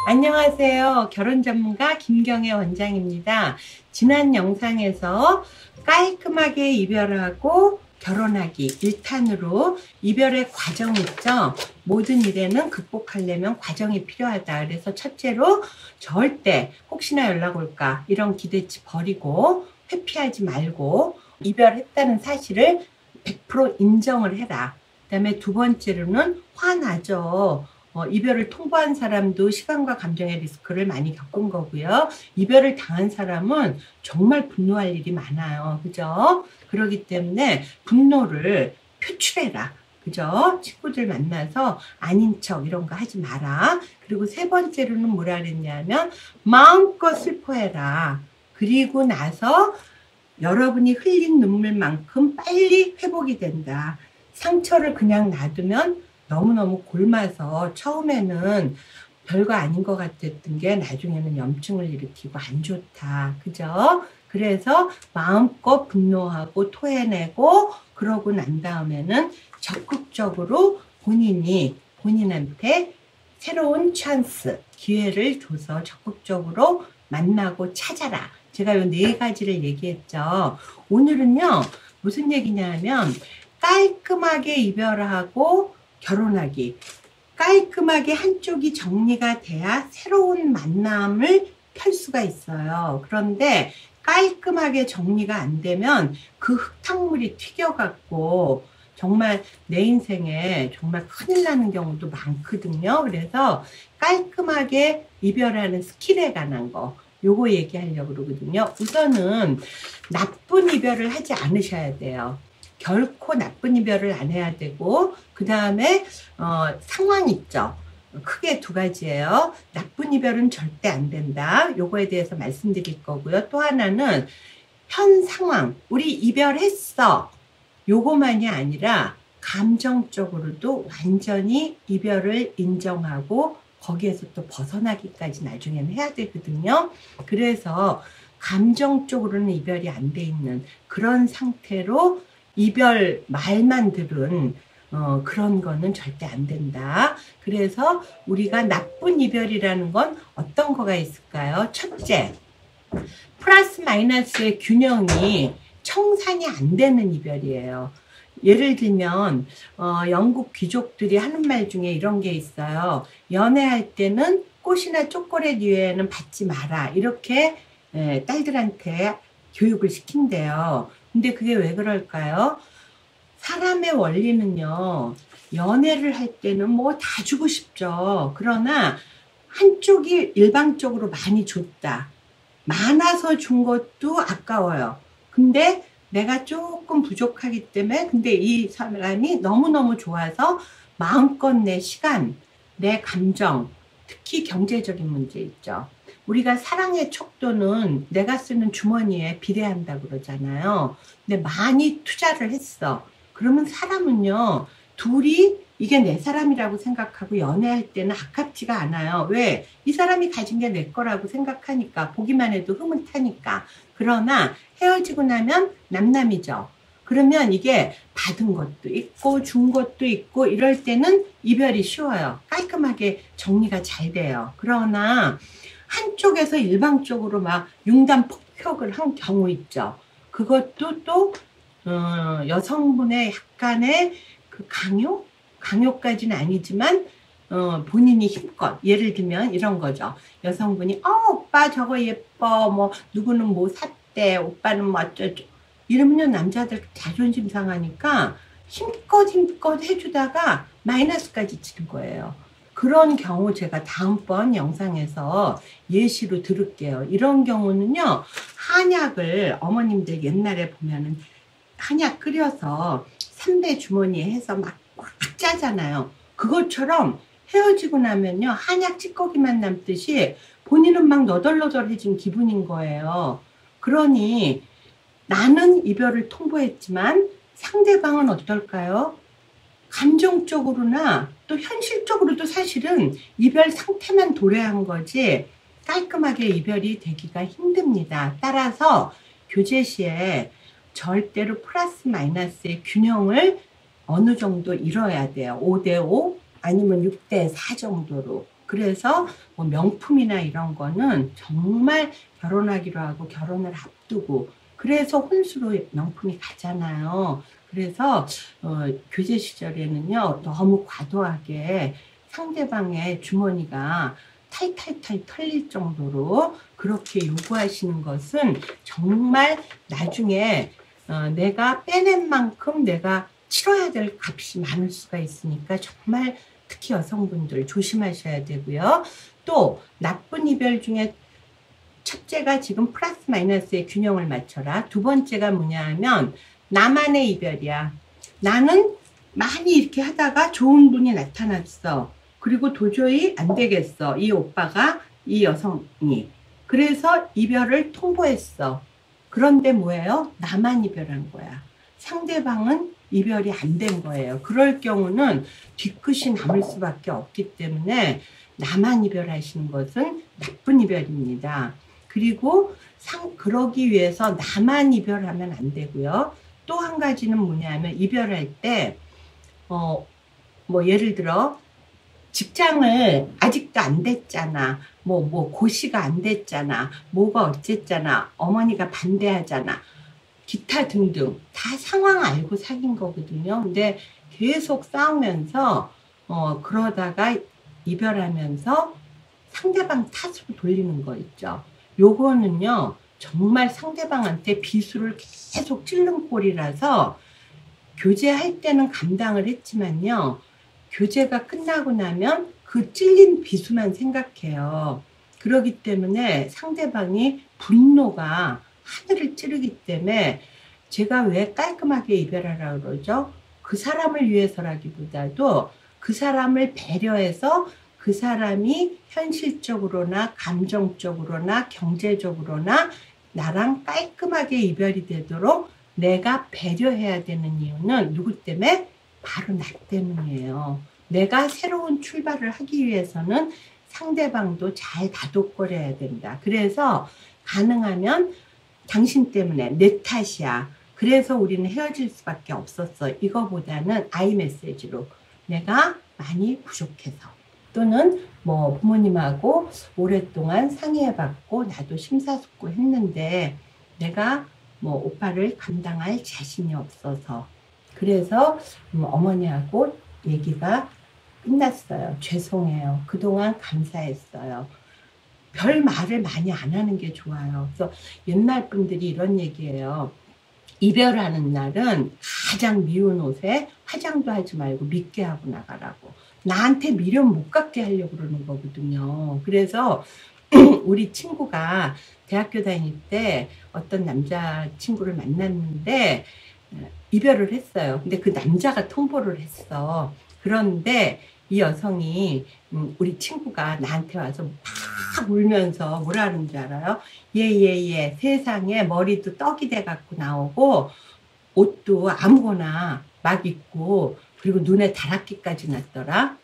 안녕하세요. 결혼 전문가 김경애 원장입니다. 지난 영상에서 깔끔하게 이별하고 결혼하기 1탄으로 이별의 과정 있죠. 모든 일에는 극복하려면 과정이 필요하다. 그래서 첫째로 절대 혹시나 연락 올까 이런 기대치 버리고 회피하지 말고 이별했다는 사실을 100% 인정을 해라. 그 다음에 두 번째로는 화나죠. 이별을 통보한 사람도 시간과 감정의 리스크를 많이 겪은 거고요. 이별을 당한 사람은 정말 분노할 일이 많아요. 그죠? 그렇기 때문에 분노를 표출해라. 그죠? 친구들 만나서 아닌 척 이런 거 하지 마라. 그리고 세 번째로는 뭐라 그랬냐면 마음껏 슬퍼해라. 그리고 나서 여러분이 흘린 눈물만큼 빨리 회복이 된다. 상처를 그냥 놔두면 너무너무 곪아서 처음에는 별거 아닌 것 같았던 게 나중에는 염증을 일으키고 안 좋다. 그죠? 그래서 마음껏 분노하고 토해내고 그러고 난 다음에는 적극적으로 본인한테 새로운 찬스, 기회를 줘서 적극적으로 만나고 찾아라. 제가 요 4가지를 얘기했죠. 오늘은요, 무슨 얘기냐면 깔끔하게 이별하고 결혼하기. 깔끔하게 한쪽이 정리가 돼야 새로운 만남을 펼 수가 있어요. 그런데 깔끔하게 정리가 안 되면 그 흙탕물이 튀겨갖고 정말 내 인생에 정말 큰일 나는 경우도 많거든요. 그래서 깔끔하게 이별하는 스킬에 관한 거 요거 얘기하려고 그러거든요. 우선은 나쁜 이별을 하지 않으셔야 돼요. 결코 나쁜 이별을 안 해야 되고, 그 다음에 상황 있죠. 크게 2가지예요. 나쁜 이별은 절대 안 된다. 요거에 대해서 말씀드릴 거고요. 또 하나는 현 상황, 우리 이별했어. 요거만이 아니라 감정적으로도 완전히 이별을 인정하고 거기에서 또 벗어나기까지 나중에는 해야 되거든요. 그래서 감정적으로는 이별이 안 돼 있는 그런 상태로 이별 말만 들은 그런 거는 절대 안 된다. 그래서 우리가 나쁜 이별이라는 건 어떤 거가 있을까요? 첫째, 플러스 마이너스의 균형이 청산이 안 되는 이별이에요. 예를 들면 영국 귀족들이 하는 말 중에 이런 게 있어요. 연애할 때는 꽃이나 초콜릿 이외에는 받지 마라. 이렇게 딸들한테 교육을 시킨대요. 근데 그게 왜 그럴까요? 사람의 원리는요, 연애를 할 때는 뭐 다 주고 싶죠. 그러나 한쪽이 일방적으로 많이 줬다. 많아서 준 것도 아까워요. 근데 내가 조금 부족하기 때문에, 근데 이 사람이 너무너무 좋아서 마음껏 내 시간, 내 감정, 특히 경제적인 문제 있죠. 우리가 사랑의 척도는 내가 쓰는 주머니에 비례한다고 그러잖아요. 근데 많이 투자를 했어. 그러면 사람은요, 둘이 이게 내 사람이라고 생각하고 연애할 때는 아깝지가 않아요. 왜? 이 사람이 가진 게 내 거라고 생각하니까, 보기만 해도 흐뭇하니까. 그러나 헤어지고 나면 남남이죠. 그러면 이게 받은 것도 있고 준 것도 있고 이럴 때는 이별이 쉬워요. 깔끔하게 정리가 잘 돼요. 그러나 한쪽에서 일방적으로 막 융단 폭격을 한 경우 있죠. 그것도 또 여성분의 약간의 그 강요까지는 아니지만 본인이 힘껏, 예를 들면 이런 거죠. 여성분이 오빠 저거 예뻐, 뭐 누구는 뭐 샀대, 오빠는 뭐 어쩌죠. 이러면요, 남자들 자존심 상하니까 힘껏 해주다가 마이너스까지 치는 거예요. 그런 경우 제가 다음번 영상에서 예시로 들을게요. 이런 경우는요, 한약을 어머님들 옛날에 보면은 한약 끓여서 삼배 주머니에 해서 막 짜잖아요. 그것처럼 헤어지고 나면요, 한약 찌꺼기만 남듯이 본인은 막 너덜너덜해진 기분인 거예요. 그러니 나는 이별을 통보했지만 상대방은 어떨까요? 감정적으로나 또 현실적으로도 사실은 이별 상태만 도래한 거지 깔끔하게 이별이 되기가 힘듭니다. 따라서 교제 시에 절대로 플러스 마이너스의 균형을 어느 정도 이뤄야 돼요. 5대5 아니면 6대4 정도로. 그래서 뭐 명품이나 이런 거는 정말 결혼하기로 하고 결혼을 앞두고 그래서 혼수로 명품이 가잖아요. 그래서 교제 시절에는요 너무 과도하게 상대방의 주머니가 탈탈탈 털릴 정도로 그렇게 요구하시는 것은 정말 나중에 내가 빼낸 만큼 내가 치러야 될 값이 많을 수가 있으니까 정말 특히 여성분들 조심하셔야 되고요. 또 나쁜 이별 중에 첫째가 지금 플러스 마이너스의 균형을 맞춰라. 두 번째가 뭐냐 하면 나만의 이별이야. 나는 많이 이렇게 하다가 좋은 분이 나타났어. 그리고 도저히 안 되겠어. 이 오빠가, 이 여성이. 그래서 이별을 통보했어. 그런데 뭐예요? 나만 이별한 거야. 상대방은 이별이 안 된 거예요. 그럴 경우는 뒤끝이 남을 수밖에 없기 때문에 나만 이별하시는 것은 나쁜 이별입니다. 그리고 그러기 위해서 나만 이별하면 안 되고요. 또 한 가지는 뭐냐면 이별할 때 뭐 예를 들어 직장을 아직도 안 됐잖아. 뭐 고시가 안 됐잖아. 뭐가 어쨌잖아. 어머니가 반대하잖아. 기타 등등 다 상황 알고 사귄 거거든요. 근데 계속 싸우면서 그러다가 이별하면서 상대방 탓으로 돌리는 거 있죠. 요거는요 정말 상대방한테 비수를 계속 찔른 꼴이라서 교제할 때는 감당을 했지만요 교제가 끝나고 나면 그 찔린 비수만 생각해요. 그렇기 때문에 상대방이 분노가 하늘을 찌르기 때문에 제가 왜 깔끔하게 이별하라고 그러죠? 그 사람을 위해서라기보다도 그 사람을 배려해서 그 사람이 현실적으로나 감정적으로나 경제적으로나 나랑 깔끔하게 이별이 되도록 내가 배려해야 되는 이유는 누구 때문에? 바로 나 때문이에요. 내가 새로운 출발을 하기 위해서는 상대방도 잘 다독거려야 된다. 그래서 가능하면 당신 때문에 내 탓이야. 그래서 우리는 헤어질 수밖에 없었어. 이거보다는 아이 메시지로 내가 많이 부족해서 또는 뭐 부모님하고 오랫동안 상의해봤고 나도 심사숙고했는데 내가 뭐 오빠를 감당할 자신이 없어서 그래서 어머니하고 얘기가 끝났어요. 죄송해요. 그동안 감사했어요. 별 말을 많이 안 하는 게 좋아요. 그래서 옛날 분들이 이런 얘기해요. 이별하는 날은 가장 미운 옷에 화장도 하지 말고 밉게 하고 나가라고. 나한테 미련 못 갖게 하려고 그러는 거거든요. 그래서 우리 친구가 대학교 다닐 때 어떤 남자친구를 만났는데 이별을 했어요. 근데 그 남자가 통보를 했어. 그런데 이 여성이 우리 친구가 나한테 와서 막 울면서 뭐라 하는 줄 알아요? 예. 세상에 머리도 떡이 돼갖고 나오고 옷도 아무거나 막 입고 그리고 눈에 다락기까지 났더라.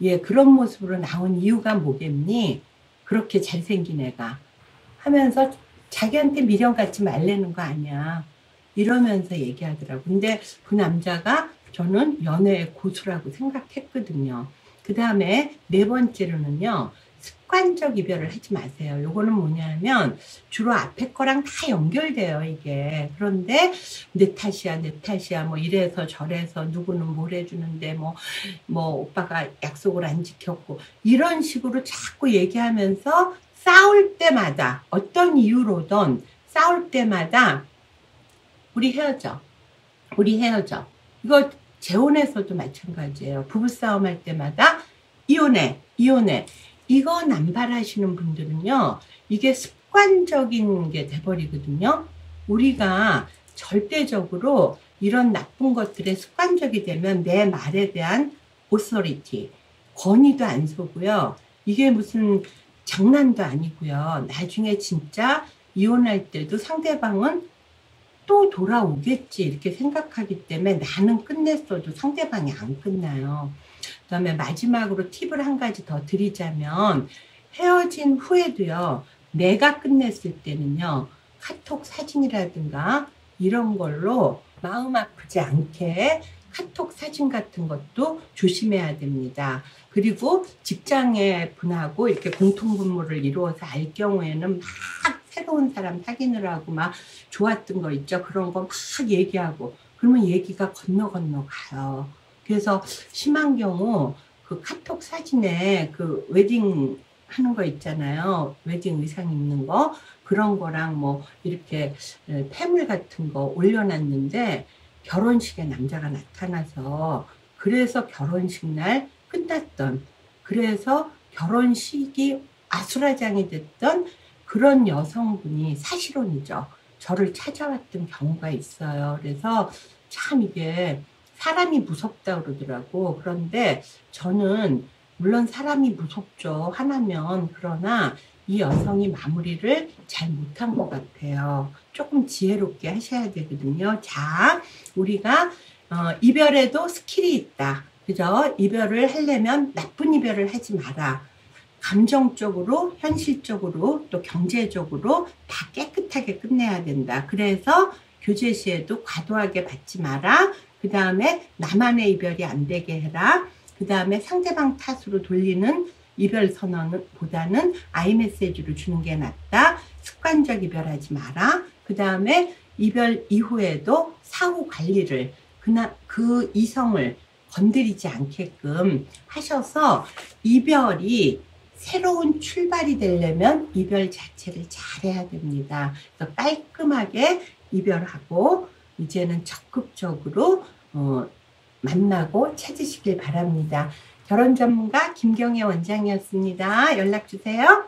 예, 그런 모습으로 나온 이유가 뭐겠니? 그렇게 잘생긴 애가 하면서 자기한테 미련 갖지 말라는 거 아니야. 이러면서 얘기하더라고. 근데 그 남자가 저는 연애의 고수라고 생각했거든요. 그 다음에 네 번째로는요. 습관적 이별을 하지 마세요. 요거는 뭐냐면 주로 앞에 거랑 다 연결돼요. 이게. 그런데 내 탓이야 뭐 이래서 저래서 누구는 뭘 해주는데 뭐 오빠가 약속을 안 지켰고 이런 식으로 자꾸 얘기하면서 싸울 때마다 어떤 이유로든 싸울 때마다 우리 헤어져. 이거 재혼에서도 마찬가지예요. 부부싸움 할 때마다 이혼해. 이거 남발하시는 분들은요. 이게 습관적인 게 돼버리거든요. 우리가 절대적으로 이런 나쁜 것들에 습관적이 되면 내 말에 대한 오소리티, 권위도 안 서고요. 이게 무슨 장난도 아니고요. 나중에 진짜 이혼할 때도 상대방은 또 돌아오겠지 이렇게 생각하기 때문에 나는 끝냈어도 상대방이 안 끝나요. 그 다음에 마지막으로 팁을 한 가지 더 드리자면 헤어진 후에도요. 내가 끝냈을 때는요. 카톡 사진이라든가 이런 걸로 마음 아프지 않게 카톡 사진 같은 것도 조심해야 됩니다. 그리고 직장의 분하고 이렇게 공통분모를 이루어서 알 경우에는 막 새로운 사람 사귀느라고 막 좋았던 거 있죠. 그런 거 막 얘기하고 그러면 얘기가 건너 가요. 그래서 심한 경우 그 카톡 사진에 그 웨딩 하는 거 있잖아요. 웨딩 의상 입는 거 그런 거랑 뭐 이렇게 패물 같은 거 올려놨는데 결혼식에 남자가 나타나서 그래서 결혼식 날 끝났던 그래서 결혼식이 아수라장이 됐던 그런 여성분이 사실혼이죠. 저를 찾아왔던 경우가 있어요. 그래서 참 이게 사람이 무섭다 그러더라고. 그런데 저는 물론 사람이 무섭죠. 하나면. 그러나 이 여성이 마무리를 잘 못한 것 같아요. 조금 지혜롭게 하셔야 되거든요. 자, 우리가 이별에도 스킬이 있다. 그죠? 이별을 하려면 나쁜 이별을 하지 마라. 감정적으로, 현실적으로, 또 경제적으로 다 깨끗하게 끝내야 된다. 그래서 교제 시에도 과도하게 받지 마라. 그 다음에 나만의 이별이 안 되게 해라. 그 다음에 상대방 탓으로 돌리는 이별 선언보다는 아이메시지로 주는 게 낫다. 습관적 이별하지 마라. 그 다음에 이별 이후에도 사후 관리를 그 이성을 건드리지 않게끔 하셔서 이별이 새로운 출발이 되려면 이별 자체를 잘해야 됩니다. 그래서 깔끔하게 이별하고 이제는 적극적으로 만나고 찾으시길 바랍니다. 결혼 전문가 김경애 원장이었습니다. 연락 주세요.